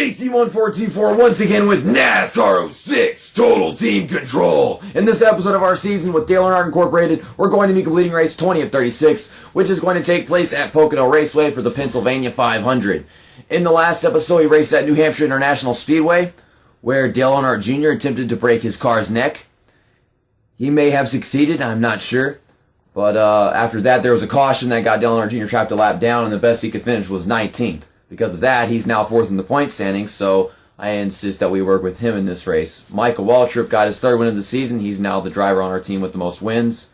JC1424 once again with NASCAR 06 Total Team Control. In this episode of our season with Dale Earnhardt Incorporated, we're going to be completing race 20 of 36, which is going to take place at Pocono Raceway for the Pennsylvania 500. In the last episode, we raced at New Hampshire International Speedway, where Dale Earnhardt Jr. attempted to break his car's neck. He may have succeeded, I'm not sure. But after that, there was a caution that got Dale Earnhardt Jr. trapped a lap down, and the best he could finish was 19th. Because of that, he's now fourth in the point standings, so I insist that we work with him in this race. Michael Waltrip got his third win of the season. He's now the driver on our team with the most wins.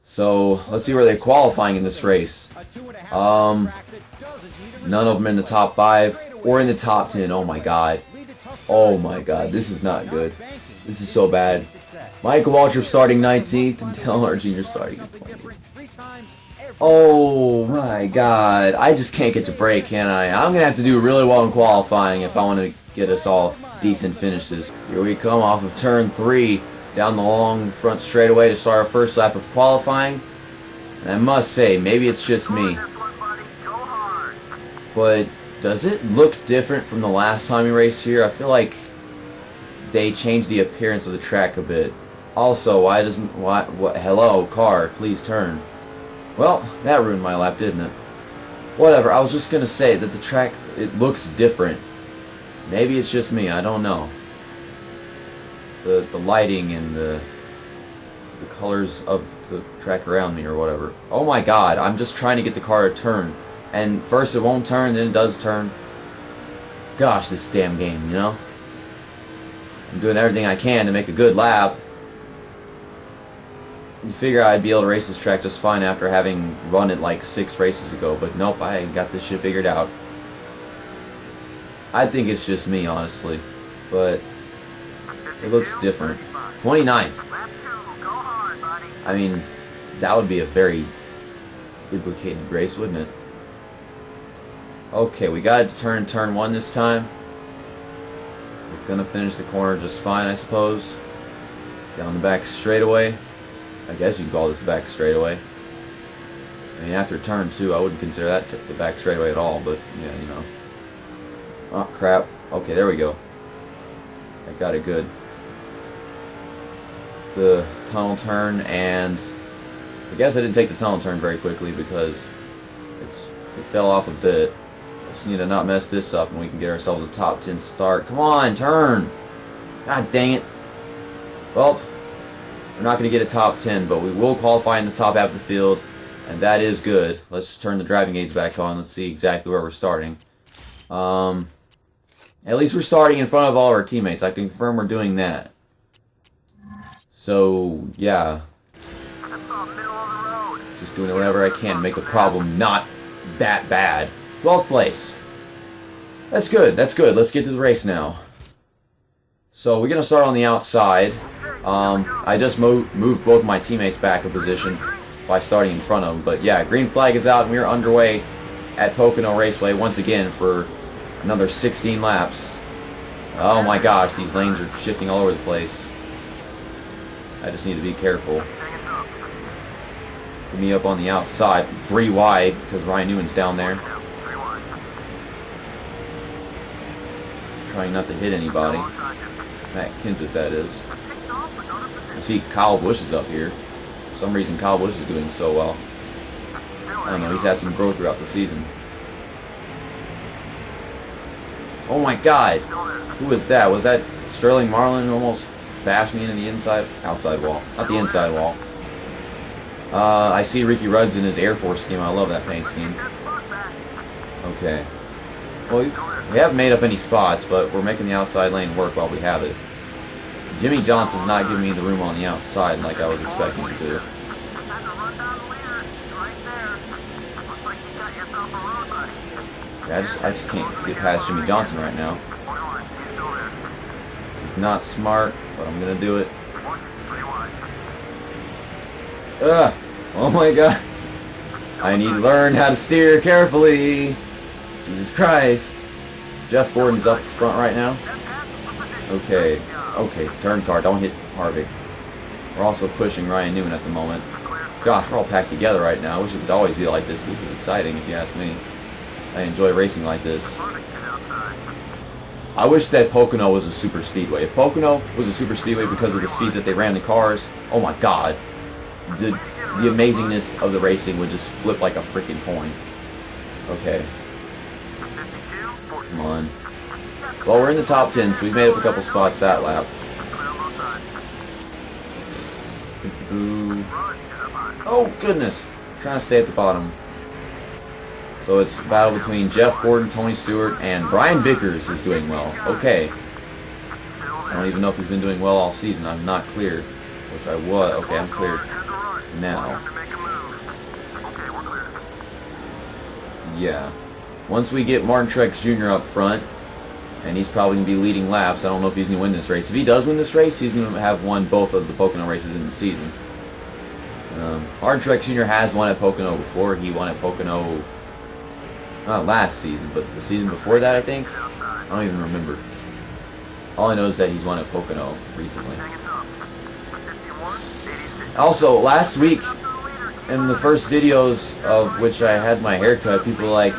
So let's see where they're qualifying in this race. None of them in the top 5 or in the top 10. Oh my god. Oh my god, this is not good. This is so bad. Michael Waltrip starting 19th and Dale Earnhardt Jr. starting at 20th. Oh my god, I just can't get to break, can I? I'm going to have to do really well in qualifying if I want to get us all decent finishes. Here we come off of turn 3, down the long front straightaway to start our first lap of qualifying. And I must say, maybe it's just me, but does it look different from the last time we raced here? I feel like they changed the appearance of the track a bit. Also, hello, car, please turn. Well, that ruined my lap, didn't it? Whatever, I was just going to say that the track, it looks different. Maybe it's just me, I don't know. The lighting and the colors of the track around me or whatever. Oh my god, I'm just trying to get the car to turn. And first it won't turn, then it does turn. Gosh, this damn game, you know? I'm doing everything I can to make a good lap. You figure I'd be able to race this track just fine after having run it like 6 races ago, but nope, I got this shit figured out. I think it's just me, honestly, but it looks different. 29th. I mean, that would be a very implicated race, wouldn't it? Okay, we got it to turn 1 this time. We're gonna finish the corner just fine, I suppose. Down the back straightaway. I guess you can call this back straightaway. I mean, after turn 2, I wouldn't consider that the back straightaway at all, but yeah, you know. Oh, crap. Okay, there we go. I got it good. The tunnel turn, and I guess I didn't take the tunnel turn very quickly because it fell off a bit. I just need to not mess this up and we can get ourselves a top 10 start. Come on, turn! God dang it. Well, we're not going to get a top 10, but we will qualify in the top half of the field, and that is good. Let's just turn the driving aids back on. Let's see exactly where we're starting. At least we're starting in front of all of our teammates. I can confirm we're doing that. So, yeah. Just doing whatever I can to make the problem not that bad. 12th place. That's good, that's good. Let's get to the race now. So, we're going to start on the outside. I just moved both my teammates back a position by starting in front of them. But yeah, green flag is out and we're underway at Pocono Raceway once again for another 16 laps. Oh my gosh, these lanes are shifting all over the place. I just need to be careful. Get me up on the outside, 3 wide, because Ryan Newman's down there. Trying not to hit anybody. Matt Kenseth, that is. I see Kyle Busch is up here. For some reason, Kyle Busch is doing so well. I don't know, he's had some growth throughout the season. Oh my god! Who was that? Was that Sterling Marlin who almost bashed me into the outside wall? Not the inside wall. I see Ricky Rudd's in his Air Force scheme. I love that paint scheme. Okay. Well, we haven't made up any spots, but we're making the outside lane work while we have it. Jimmy Johnson's not giving me the room on the outside like I was expecting him to. Yeah, I just can't get past Jimmy Johnson right now. This is not smart, but I'm gonna do it. Ugh! Oh my god! I need to learn how to steer carefully! Jesus Christ! Jeff Gordon's up front right now. Okay. Okay, turn car, don't hit Harvick. We're also pushing Ryan Newman at the moment. Gosh, we're all packed together right now. I wish it could always be like this. This is exciting, if you ask me. I enjoy racing like this. I wish that Pocono was a super speedway. If Pocono was a super speedway because of the speeds that they ran the cars, oh my god. The amazingness of the racing would just flip like a freaking coin. Okay. Come on. Well, we're in the top 10, so we've made up a couple spots that lap. Oh, goodness. I'm trying to stay at the bottom. So it's a battle between Jeff Gordon, Tony Stewart, and Brian Vickers is doing well. Okay. I don't even know if he's been doing well all season. I'm not clear. Which I was. Okay, I'm clear now. Yeah. Once we get Martin Truex Jr. up front, and he's probably going to be leading laps, I don't know if he's going to win this race. If he does win this race, he's going to have won both of the Pocono races in the season. Martin Truex Jr. has won at Pocono before. He won at Pocono, not last season, but the season before that, I think. I don't even remember. All I know is that he's won at Pocono recently. Also, last week, in the first videos of which I had my haircut, people were like,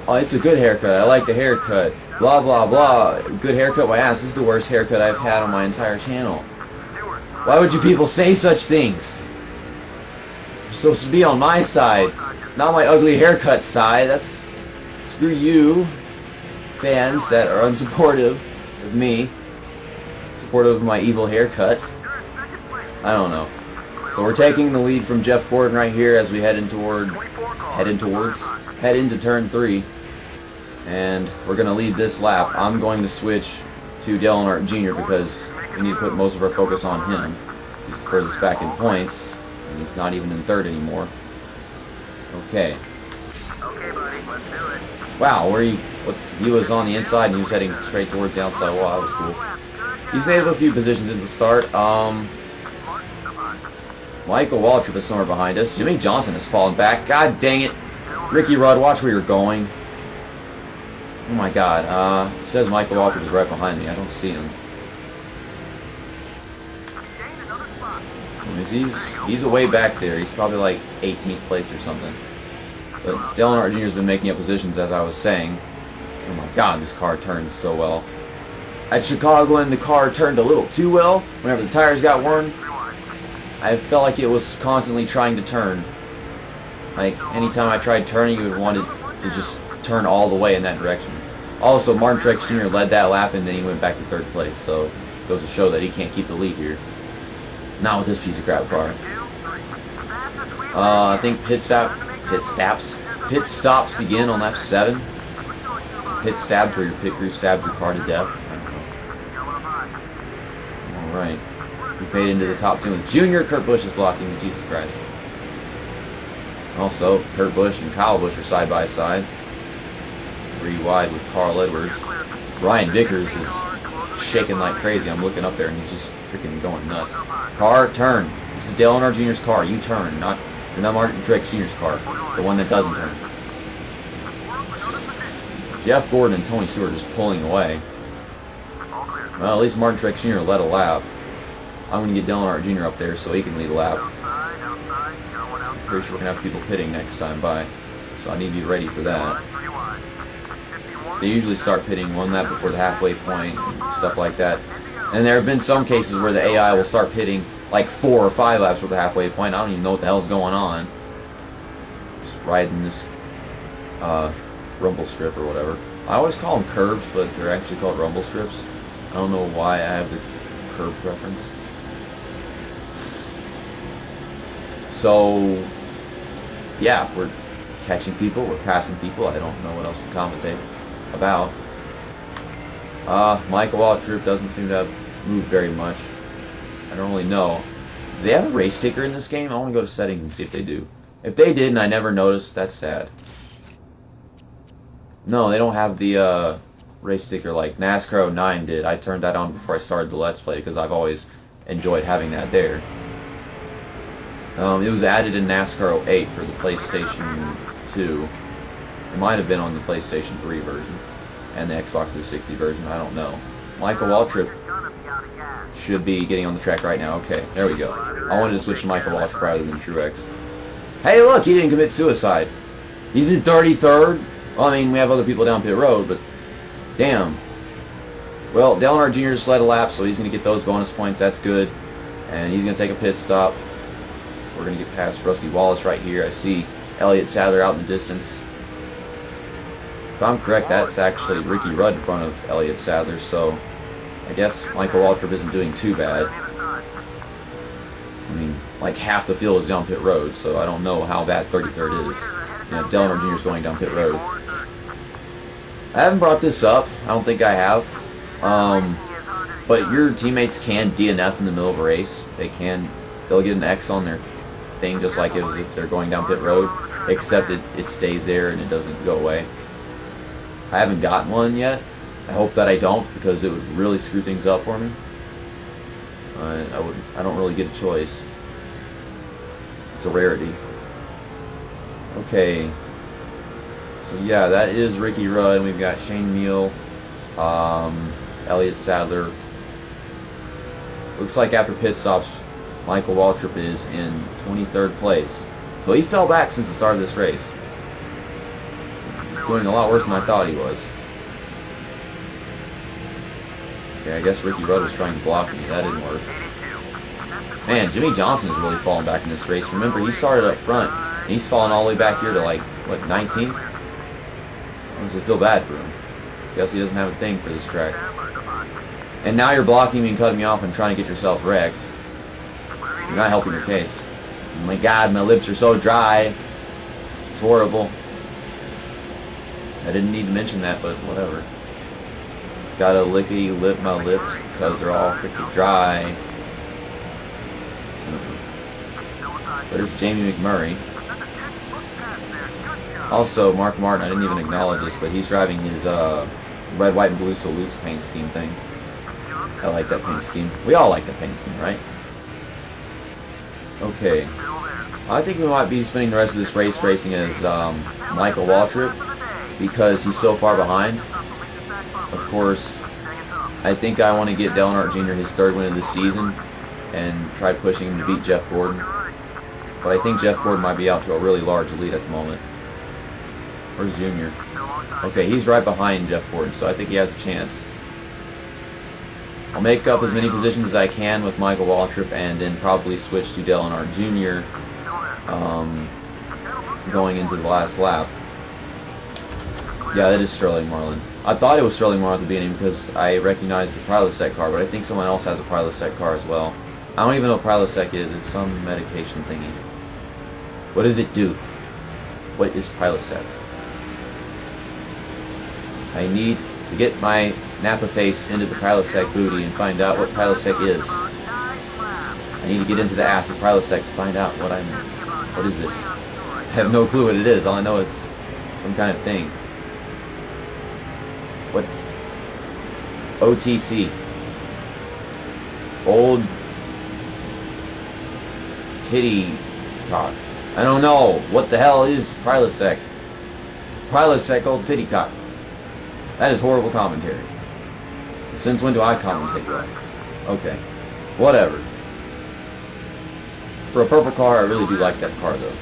oh, it's a good haircut, I like the haircut, blah blah blah, good haircut, my ass, this is the worst haircut I've had on my entire channel. Why would you people say such things? You're supposed to be on my side, not my ugly haircut side. That's, screw you, fans that are unsupportive of me, supportive of my evil haircut. I don't know. So we're taking the lead from Jeff Gordon right here as we head into turn 3, and we're going to lead this lap. I'm going to switch to Earnhardt Jr. because we need to put most of our focus on him. He's furthest back in points, and he's not even in third anymore. Okay. Okay, buddy, let's do it. Wow, he was on the inside and he was heading straight towards the outside. Wow, that was cool. He's made up a few positions at the start. Michael Waltrip is somewhere behind us. Jimmy Johnson has fallen back. God dang it. Ricky Rudd, watch where you're going. Oh my god. It says Michael Waltrip is right behind me. I don't see him. He's away back there. He's probably like 18th place or something. But Earnhardt Jr. has been making up positions, as I was saying. Oh my god, this car turns so well. At Chicagoland, the car turned a little too well. Whenever the tires got worn, I felt like it was constantly trying to turn. Like, anytime I tried turning, it would want it to just turn all the way in that direction. Also, Martin Truex Jr. led that lap, and then he went back to third place. So, it goes to show that he can't keep the lead here. Not with this piece of crap car. I think pit stops begin on lap 7. Pit stabs where your pit crew stabs your car to death. Alright. We've made it into the top 10 with Junior. Kurt Busch is blocking me, Jesus Christ. Also, Kurt Busch and Kyle Busch are side by side. 3 wide with Carl Edwards. Ryan Vickers is shaking like crazy. I'm looking up there and he's just freaking going nuts. Car, turn. This is Dale Earnhardt Jr.'s car. You turn. Not Martin Truex Jr.'s car. The one that doesn't turn. Jeff Gordon and Tony Stewart are just pulling away. Well, at least Martin Truex Jr. led a lap. I'm going to get Dale Earnhardt Jr. up there so he can lead a lap. Pretty sure we're going to have people pitting next time by. So I need to be ready for that. They usually start pitting 1 lap before the halfway point and stuff like that. And there have been some cases where the AI will start pitting like 4 or 5 laps before the halfway point. I don't even know what the hell's going on. Just riding this rumble strip or whatever. I always call them curves, but they're actually called rumble strips. I don't know why I have the curve preference. So, yeah, we're catching people, we're passing people. I don't know what else to commentate about. Michael Waltrip doesn't seem to have moved very much. I don't really know. Do they have a race ticker in this game? I want to go to settings and see if they do. If they did and I never noticed, that's sad. No, they don't have the race sticker like NASCAR 09 did. I turned that on before I started the Let's Play because I've always enjoyed having that there. It was added in NASCAR 08 for the PlayStation 2. It might have been on the PlayStation 3 version and the Xbox 360 version. I don't know. Michael Waltrip should be getting on the track right now. Okay, there we go. I wanted to switch to Michael Waltrip rather than Truex. Hey, look, he didn't commit suicide. He's in 33rd. Well, I mean, we have other people down pit road, but damn. Well, Dale Earnhardt Jr. just led a lap, so he's going to get those bonus points. That's good. And he's going to take a pit stop. We're going to get past Rusty Wallace right here. I see Elliott Sadler out in the distance. If I'm correct, that's actually Ricky Rudd in front of Elliott Sadler, so I guess Michael Waltrip isn't doing too bad. I mean, like half the field is down pit road, so I don't know how bad 33rd is. Yeah, Dale Earnhardt Jr. is going down pit road. I haven't brought this up. I don't think I have. But your teammates can DNF in the middle of a race. They'll get an X on their thing just like it was if they're going down pit road, except it stays there and it doesn't go away. I haven't gotten one yet. I hope that I don't, because it would really screw things up for me. I don't really get a choice. It's a rarity. Okay. So yeah, that is Ricky Rudd, and we've got Shane Meal, Elliott Sadler. Looks like after pit stops, Michael Waltrip is in 23rd place. So he fell back since the start of this race. He's doing a lot worse than I thought he was. Okay, I guess Ricky Rudd was trying to block me. That didn't work. Man, Jimmy Johnson is really falling back in this race. Remember, he started up front, and he's falling all the way back here to, like, what, 19th? Honestly, feel bad for him. Guess he doesn't have a thing for this track. And now you're blocking me and cutting me off and trying to get yourself wrecked. You're not helping your case. Oh my God, my lips are so dry. It's horrible. I didn't need to mention that, but whatever. Gotta lickety lip my lips because they're all freaking dry. There's Jamie McMurray. Also, Mark Martin, I didn't even acknowledge this, but he's driving his red, white, and blue salutes paint scheme thing. I like that paint scheme. We all like that paint scheme, right? Okay. I think we might be spending the rest of this race racing as Michael Waltrip, because he's so far behind. Of course, I think I want to get Dale Earnhardt Jr. his third win of the season and try pushing him to beat Jeff Gordon. But I think Jeff Gordon might be out to a really large lead at the moment. Where's Junior? Okay, he's right behind Jeff Gordon, so I think he has a chance. I'll make up as many positions as I can with Michael Waltrip and then probably switch to Dale Earnhardt Jr. Going into the last lap. Yeah, that is Sterling Marlin. I thought it was Sterling Marlin at the beginning because I recognized the Prilosec car, but I think someone else has a Prilosec car as well. I don't even know what Prilosec is. It's some medication thingy. What does it do? What is Prilosec? I need to get my Napa face into the Prilosec booty and find out what Prilosec is. I need to get into the ass of Prilosec to find out what is this? I have no clue what it is. All I know is some kind of thing. What? OTC. Old titty cock. I don't know. What the hell is Prilosec? Prilosec, old titty cock. That is horrible commentary. Since when do I commentate that? Okay. Whatever. For a purple car, I really do like that car, though.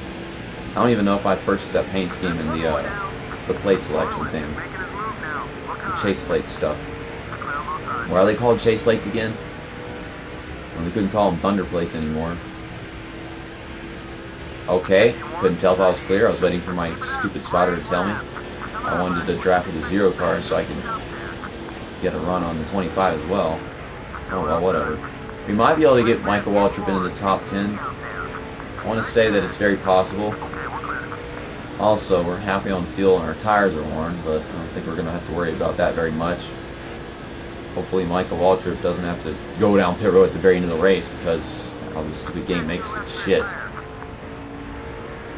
I don't even know if I've purchased that paint scheme in the plate selection thing. The chase plate stuff. Why are they called chase plates again? Well, they couldn't call them thunder plates anymore. Okay. Couldn't tell if I was clear. I was waiting for my stupid spotter to tell me. I wanted to draft with a 0 car so I could get a run on the 25 as well. Oh well, whatever. We might be able to get Michael Waltrip into the top 10. I want to say that it's very possible. Also, we're halfway on fuel and our tires are worn, but I don't think we're going to have to worry about that very much. Hopefully Michael Waltrip doesn't have to go down pit road at the very end of the race because how this stupid game makes it shit.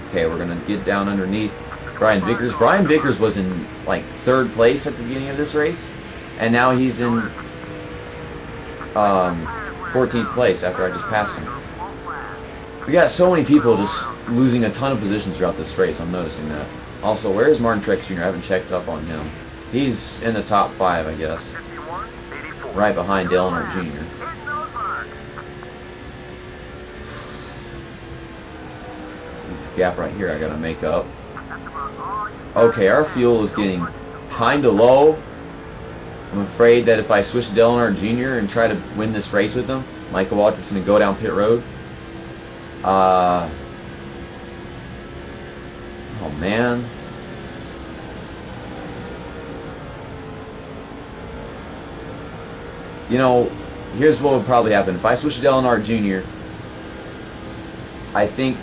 Okay, we're going to get down underneath Brian Vickers. Brian Vickers was in like 3rd place at the beginning of this race, and now he's in 14th place after I just passed him. We got so many people just losing a ton of positions throughout this race. I'm noticing that. Also, where's Martin Truex Jr.? I haven't checked up on him. He's in the top 5, I guess. Right behind Dale Earnhardt Jr. Huge gap right here I gotta make up. Okay, our fuel is getting kinda low. I'm afraid that if I switch to Dale Earnhardt Jr. and try to win this race with him, Michael Waltrip's going to go down pit road. Oh, man. You know, here's what would probably happen. If I switch to Dale Earnhardt Jr., I think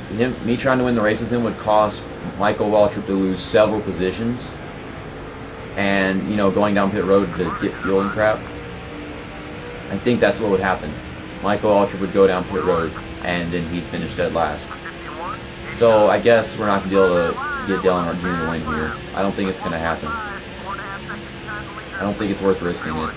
me trying to win the race with him would cause Michael Waltrip to lose several positions. And, you know, going down pit road to get fuel and crap. I think that's what would happen. Michael Waltrip would go down pit road, and then he'd finish dead last. So I guess we're not going to be able to get Dale Earnhardt Jr. to win here. I don't think it's going to happen. I don't think it's worth risking it.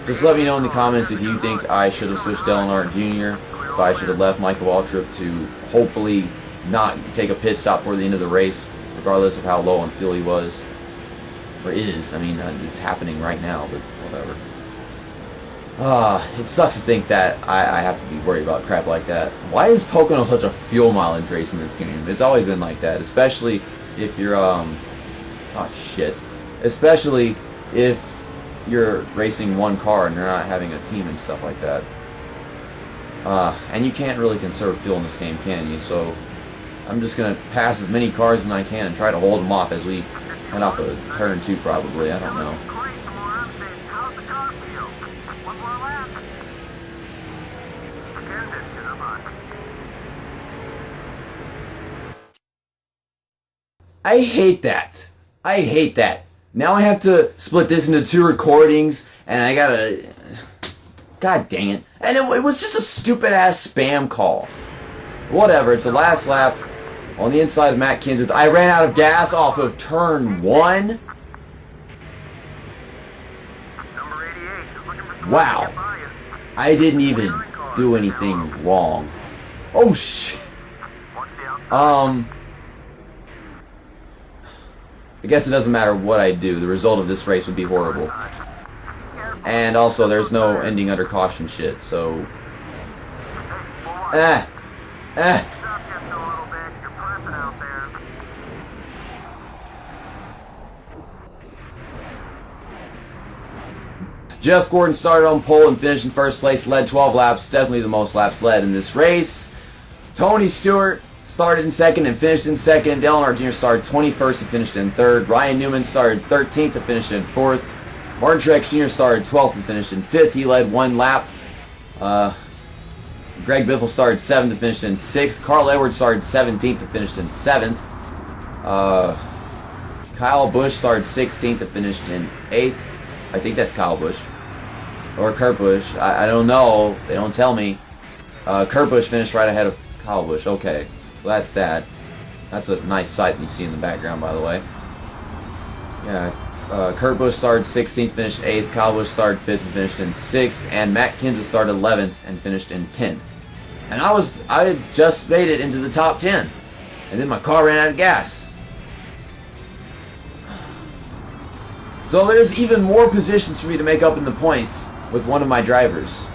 Just let me know in the comments if you think I should have switched Dale Earnhardt Jr., if I should have left Michael Waltrip to hopefully not take a pit stop for the end of the race, regardless of how low on fuel he was. Or is. I mean, it's happening right now, but whatever. It sucks to think that I have to be worried about crap like that. Why is Pocono such a fuel mileage race in this game? It's always been like that, especially if you're, especially if you're racing one car and you're not having a team and stuff like that. And you can't really conserve fuel in this game, can you? So I'm just going to pass as many cars as I can and try to hold them off as we head off of turn 2 probably. I don't know. I hate that. I hate that. Now I have to split this into 2 recordings, and I gotta... God dang it. And it was just a stupid-ass spam call. Whatever, it's the last lap on the inside of Matt Kenseth. I ran out of gas off of turn 1. Wow. I didn't even do anything wrong. Oh, shit. I guess it doesn't matter what I do. The result of this race would be horrible. And also, there's no ending under caution shit, so... Jeff Gordon started on pole and finished in first place, led 12 laps, definitely the most laps led in this race. Tony Stewart started in second and finished in second. Dale Earnhardt Jr. started 21st and finished in third. Ryan Newman started 13th and finished in fourth. Martin Truex Jr. started 12th and finished in fifth. He led 1 lap. Greg Biffle started 7th and finished in 6th. Carl Edwards started 17th and finished in 7th. Kyle Busch started 16th and finished in 8th. I think that's Kyle Busch. Or Kurt Busch. I don't know. They don't tell me. Kurt Busch finished right ahead of Kyle Busch. Okay. So that's that. That's a nice sight that you see in the background, by the way. Yeah. Kurt Busch started 16th, finished 8th. Kyle Busch started 5th and finished in 6th. And Matt Kenseth started 11th and finished in 10th. And I had just made it into the top 10. And then my car ran out of gas. So there's even more positions for me to make up in the points with one of my drivers.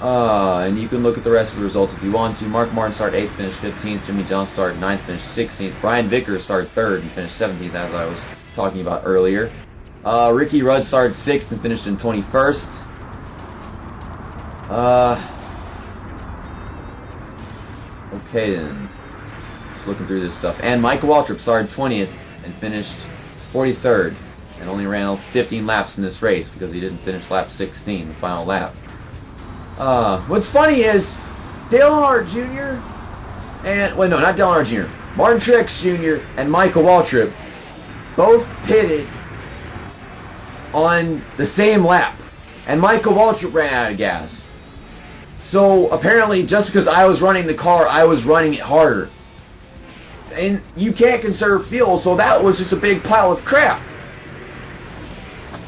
And you can look at the rest of the results if you want to. Mark Martin started 8th, finished 15th. Jimmy Johnson started 9th, finished 16th. Brian Vickers started 3rd and finished 17th, as I was talking about earlier. Ricky Rudd started 6th and finished in 21st. Okay then. Just looking through this stuff. And Michael Waltrip started 20th and finished 43rd. And only ran 15 laps in this race because he didn't finish lap 16, the final lap. What's funny is Dale Earnhardt Jr. and... Wait, no, not Dale Earnhardt Jr. Martin Truex Jr. and Michael Waltrip both pitted on the same lap. And Michael Waltrip ran out of gas. So, apparently, just because I was running the car, I was running it harder. And you can't conserve fuel, so that was just a big pile of crap.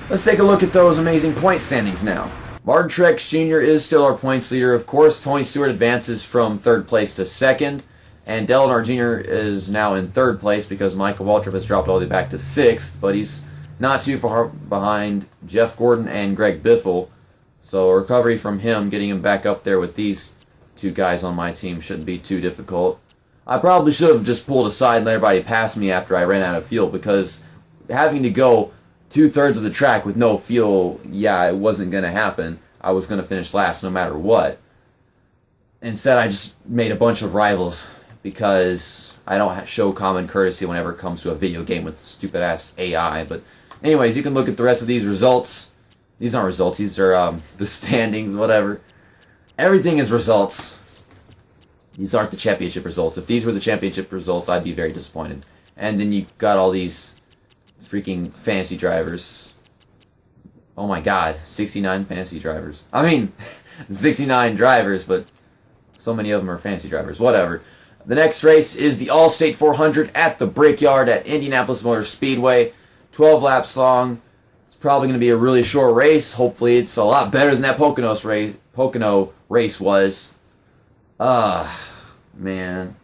Let's take a look at those amazing point standings now. Martin Truex Jr. is still our points leader. Of course, Tony Stewart advances from 3rd place to 2nd. And Dale Earnhardt Jr. is now in 3rd place because Michael Waltrip has dropped all the way back to 6th. But he's not too far behind Jeff Gordon and Greg Biffle. So a recovery from him, getting him back up there with these 2 guys on my team shouldn't be too difficult. I probably should have just pulled aside and let everybody pass me after I ran out of fuel because having to go 2/3 of the track with no fuel, yeah, it wasn't going to happen. I was going to finish last no matter what. Instead, I just made a bunch of rivals because I don't show common courtesy whenever it comes to a video game with stupid-ass AI. But anyways, you can look at the rest of these results. These aren't results. These are the standings, whatever. Everything is results. These aren't the championship results. If these were the championship results, I'd be very disappointed. And then you got all these freaking fantasy drivers. Oh my god, 69 fantasy drivers. I mean, 69 drivers, but so many of them are fantasy drivers. Whatever. The next race is the All-State 400 at the Brickyard at Indianapolis Motor Speedway. 12 laps long. It's probably going to be a really short race. Hopefully it's a lot better than that Pocono race was. Man.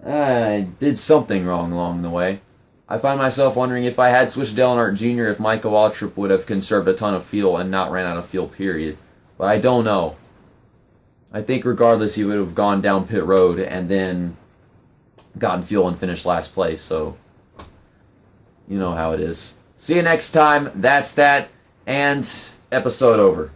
I did something wrong along the way. I find myself wondering if I had switched Dale Earnhardt Jr. if Michael Waltrip would have conserved a ton of fuel and not ran out of fuel, period. But I don't know. I think regardless he would have gone down pit road and then gotten fuel and finished last place, so you know how it is. See you next time. That's that. And episode over.